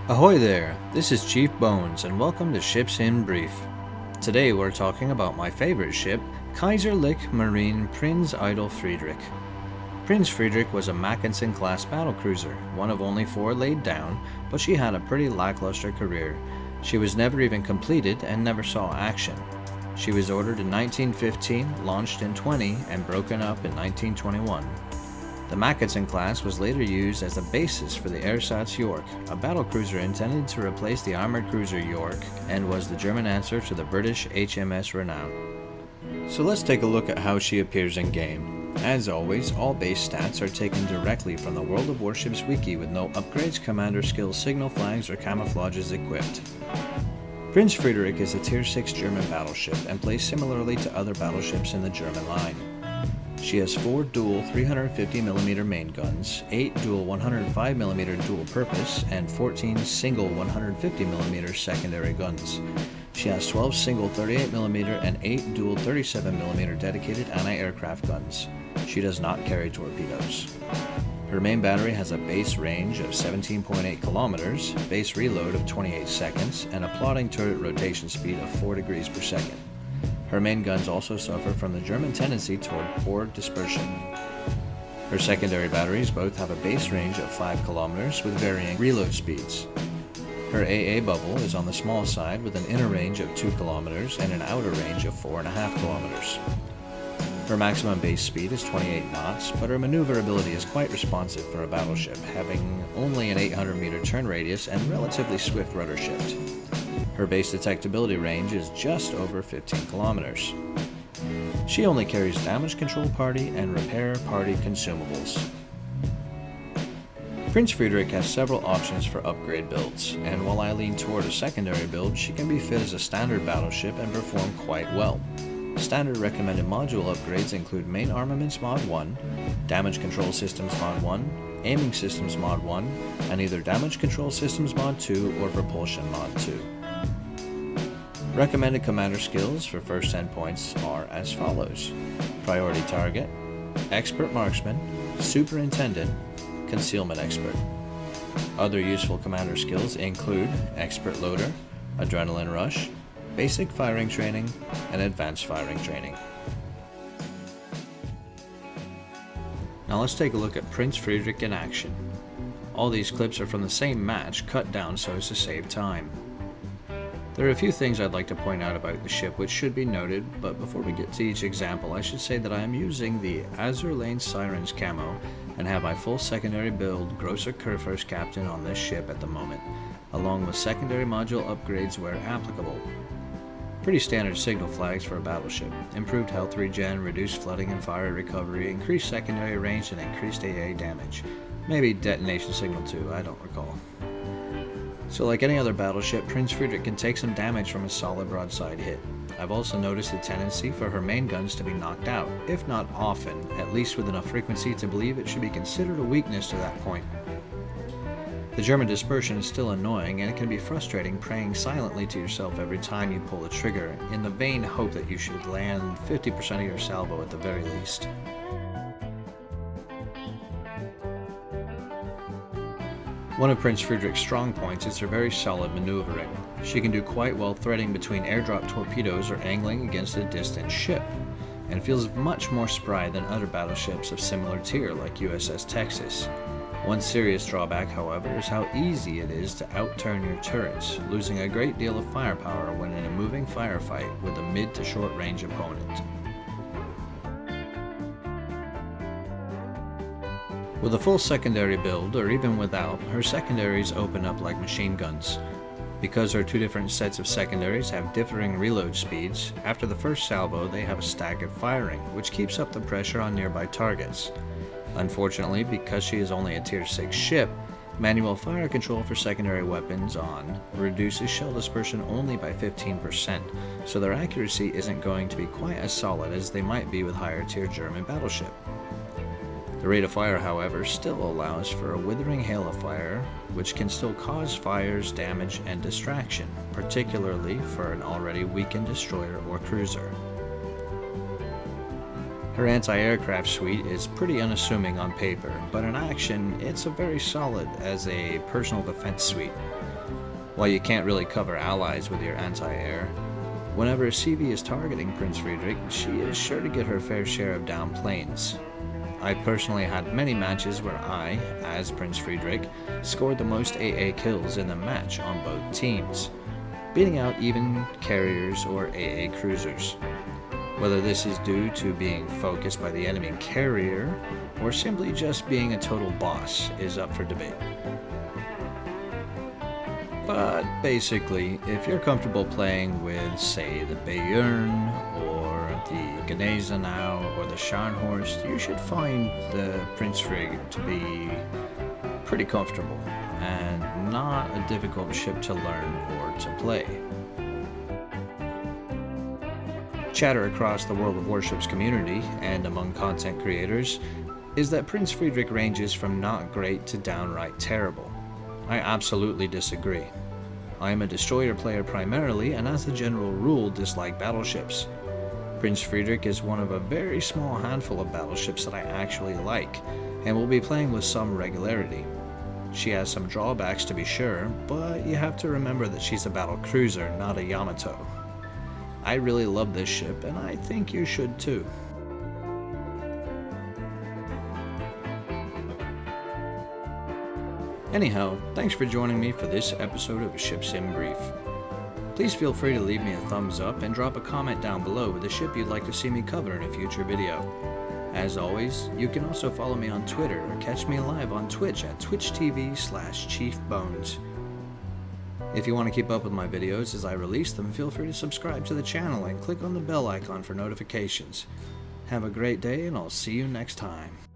Ahoy there, this is Chief Bones and welcome to Ships in Brief. Today we're talking about my favorite ship, Kaiserlich Marine Prinz Eitel Friedrich. Prinz Friedrich was a Mackensen-class battlecruiser, one of only 4 laid down, but she had a pretty lackluster career. She was never even completed and never saw action. She was ordered in 1915, launched in 20, and broken up in 1921. The Mackensen class was later used as the basis for the Ersatz York, a battlecruiser intended to replace the armored cruiser York, and was the German answer to the British HMS Renown. So let's take a look at how she appears in game. As always, all base stats are taken directly from the World of Warships wiki with no upgrades, commander skills, signal flags, or camouflages equipped. Prinz Friedrich is a Tier 6 German battleship and plays similarly to other battleships in the German line. She has 4 dual 350mm main guns, 8 dual 105mm dual purpose, and 14 single 150mm secondary guns. She has 12 single 38mm and 8 dual 37mm dedicated anti-aircraft guns. She does not carry torpedoes. Her main battery has a base range of 17.8 kilometers, base reload of 28 seconds, and a plotting turret rotation speed of 4 degrees per second. Her main guns also suffer from the German tendency toward poor dispersion. Her secondary batteries both have a base range of 5 kilometers with varying reload speeds. Her AA bubble is on the small side with an inner range of 2 kilometers and an outer range of 4.5 kilometers. Her maximum base speed is 28 knots, but her maneuverability is quite responsive for a battleship, having only an 800-meter turn radius and relatively swift rudder shift. Her base detectability range is just over 15 kilometers. She only carries damage control party and repair party consumables. Prinz Friedrich has several options for upgrade builds, and while I lean toward a secondary build, she can be fit as a standard battleship and perform quite well. Standard recommended module upgrades include Main Armaments Mod 1, Damage Control Systems Mod 1, Aiming Systems Mod 1, and either Damage Control Systems Mod 2 or Propulsion Mod 2. Recommended commander skills for first 10 points are as follows: Priority Target, Expert Marksman, Superintendent, Concealment Expert. Other useful commander skills include Expert Loader, Adrenaline Rush, Basic Firing Training, and Advanced Firing Training. Now let's take a look at Prinz Friedrich in action. All these clips are from the same match, cut down so as to save time. There are a few things I'd like to point out about the ship which should be noted, but before we get to each example, I should say that I am using the Azur Lane Sirens camo and have my full secondary build Grosser Kurfürst Captain on this ship at the moment, along with secondary module upgrades where applicable. Pretty standard signal flags for a battleship: improved health regen, reduced flooding and fire recovery, increased secondary range, and increased AA damage. Maybe detonation signal too, I don't recall. So like any other battleship, Prinz Friedrich can take some damage from a solid broadside hit. I've also noticed a tendency for her main guns to be knocked out, if not often, at least with enough frequency to believe it should be considered a weakness to that point. The German dispersion is still annoying, and it can be frustrating praying silently to yourself every time you pull the trigger, in the vain hope that you should land 50% of your salvo at the very least. One of Prinz Friedrich's strong points is her very solid maneuvering. She can do quite well threading between airdrop torpedoes or angling against a distant ship, and feels much more spry than other battleships of similar tier like USS Texas. One serious drawback, however, is how easy it is to outturn your turrets, losing a great deal of firepower when in a moving firefight with a mid to short range opponent. With a full secondary build, or even without, her secondaries open up like machine guns. Because her 2 different sets of secondaries have differing reload speeds, after the first salvo they have a staggered firing, which keeps up the pressure on nearby targets. Unfortunately, because she is only a Tier 6 ship, manual fire control for secondary weapons on reduces shell dispersion only by 15%, so their accuracy isn't going to be quite as solid as they might be with higher tier German battleship. The rate of fire, however, still allows for a withering hail of fire, which can still cause fires, damage, and distraction, particularly for an already weakened destroyer or cruiser. Her anti-aircraft suite is pretty unassuming on paper, but in action it's very solid as a personal defense suite. While you can't really cover allies with your anti-air, whenever a CV is targeting Prinz Friedrich, she is sure to get her fair share of down planes. I personally had many matches where I, as Prinz Friedrich, scored the most AA kills in the match on both teams, beating out even carriers or AA cruisers. Whether this is due to being focused by the enemy carrier, or simply just being a total boss, is up for debate. But basically, if you're comfortable playing with, say, the Bayern, or the Gneisenau, or the Scharnhorst, you should find the Prinz Friedrich to be pretty comfortable, and not a difficult ship to learn or to play. Chatter across the World of Warships community, and among content creators, is that Prinz Friedrich ranges from not great to downright terrible. I absolutely disagree. I am a destroyer player primarily, and as a general rule dislike battleships. Prinz Friedrich is one of a very small handful of battleships that I actually like, and will be playing with some regularity. She has some drawbacks to be sure, but you have to remember that she's a battle cruiser, not a Yamato. I really love this ship, and I think you should too. Anyhow, thanks for joining me for this episode of Ships in Brief. Please feel free to leave me a thumbs up and drop a comment down below with a ship you'd like to see me cover in a future video. As always, you can also follow me on Twitter or catch me live on Twitch at twitch.tv/chiefbones. If you want to keep up with my videos as I release them, feel free to subscribe to the channel and click on the bell icon for notifications. Have a great day, and I'll see you next time.